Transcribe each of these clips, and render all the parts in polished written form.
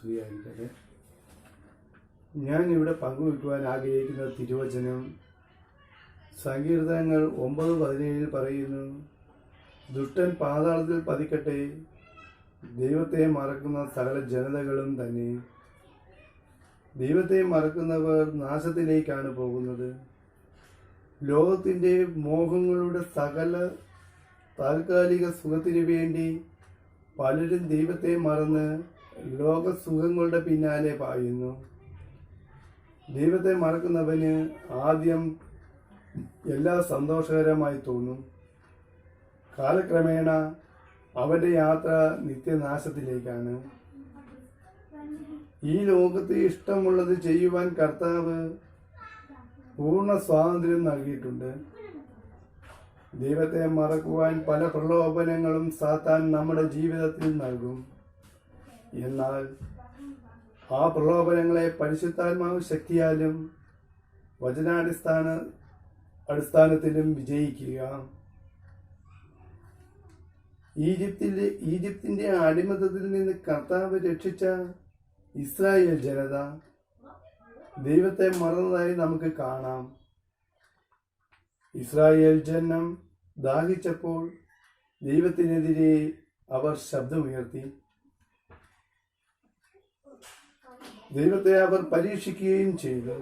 സ്തുതിയായിരിക്കട്ടെ. ഞാൻ ഇവിടെ പങ്കുവയ്ക്കുവാൻ ആഗ്രഹിക്കുന്ന തിരുവചനം സങ്കീർത്തനങ്ങൾ 9:17 പറയുന്നു, ദുഷ്ടൻ പാതാളത്തിൽ പതിക്കട്ടെ, ദൈവത്തെ മറക്കുന്ന സകല ജനതകളും തന്നെ. ദൈവത്തെ മറക്കുന്നവർ നാശത്തിലേക്കാണ് പോകുന്നത്. ലോകത്തിൻ്റെ മോഹങ്ങളുടെ സകല താൽക്കാലിക സുഖത്തിനു വേണ്ടി പലരും ദൈവത്തെ മറന്ന് ലോകസുഖങ്ങളുടെ പിന്നാലെ പായുന്നു. ദൈവത്തെ മറക്കുന്നവന് ആദ്യം എല്ലാം സന്തോഷകരമായി തോന്നും. കാലക്രമേണ അവൻ്റെ യാത്ര നിത്യനാശത്തിലേക്കാണ്. ഈ ലോകത്ത് ഇഷ്ടമുള്ളത് ചെയ്യുവാൻ കർത്താവ് പൂർണ്ണ സ്വാതന്ത്ര്യം നൽകിയിട്ടുണ്ട്. ദൈവത്തെ മറക്കുവാൻ പല പ്രലോഭനങ്ങളും സാത്താൻ നമ്മുടെ ജീവിതത്തിൽ നൽകും. എന്നാൽ ആ പ്രലോഭനങ്ങളെ പരിശുദ്ധാത്മാവ് ശക്തിയാലും അടിസ്ഥാനത്തിലും വിജയിക്കുക. ഈജിപ്തിന്റെ അടിമത്തത്തിൽ നിന്ന് കർത്താവ് രക്ഷിച്ച ഇസ്രായേൽ ജനത ദൈവത്തെ മറന്നതായി നമുക്ക് കാണാം. ഇസ്രായേൽ ജനം ദാഹിച്ചപ്പോൾ ദൈവത്തിനെതിരെ അവർ ശബ്ദമുയർത്തി. ദൈവത്തെ അവർ പരീക്ഷിക്കുകയും ചെയ്തു.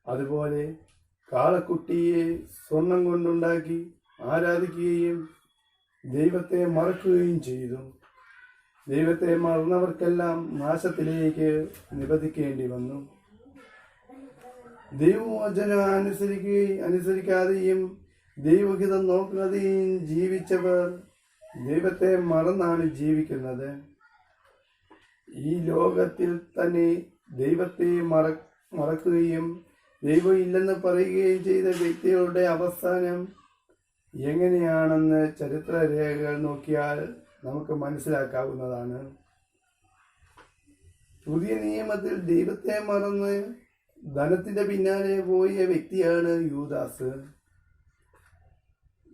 അതുപോലെ കാളക്കുട്ടിയെ സ്വർണം കൊണ്ടുണ്ടാക്കി ആരാധിക്കുകയും ദൈവത്തെ മറക്കുകയും ചെയ്തു. ദൈവത്തെ മറന്നവർക്കെല്ലാം നാശത്തിലേക്ക് നിബന്ധിക്കേണ്ടി വന്നു. ദൈവവചനം അനുസരിക്കാതെയും ദൈവഹിതം നോക്കാതെയും ജീവിച്ചവർ ദൈവത്തെ മറന്നാണ് ജീവിക്കുന്നത്. ഈ ലോകത്തിൽ തന്നെ ദൈവത്തെ മറക്കുകയും ദൈവം ഇല്ലെന്ന് പറയുകയും ചെയ്ത വ്യക്തികളുടെ അവസാനം എങ്ങനെയാണെന്ന് ചരിത്രരേഖകൾ നോക്കിയാൽ നമുക്ക് മനസ്സിലാക്കാവുന്നതാണ്. പുതിയ നിയമത്തിൽ ദൈവത്തെ മറന്ന് ധനത്തിന്റെ പിന്നാലെ പോയ വ്യക്തിയാണ് യൂദാസ്.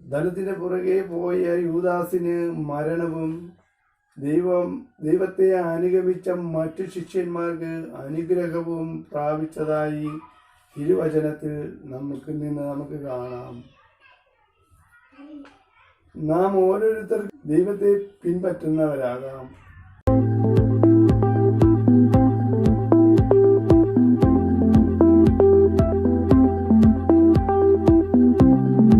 ധനത്തിന്റെ പുറകെ പോയ യൂദാസിന് മരണവും ദൈവത്തെ അനുഗമിച്ച മറ്റു ശിഷ്യന്മാർക്ക് അനുഗ്രഹവും പ്രാപിച്ചതായി തിരുവചനത്തിൽ നമുക്ക് കാണാം. നാം ഓരോരുത്തർക്കും ദൈവത്തെ പിൻപറ്റുന്നവരാകാം.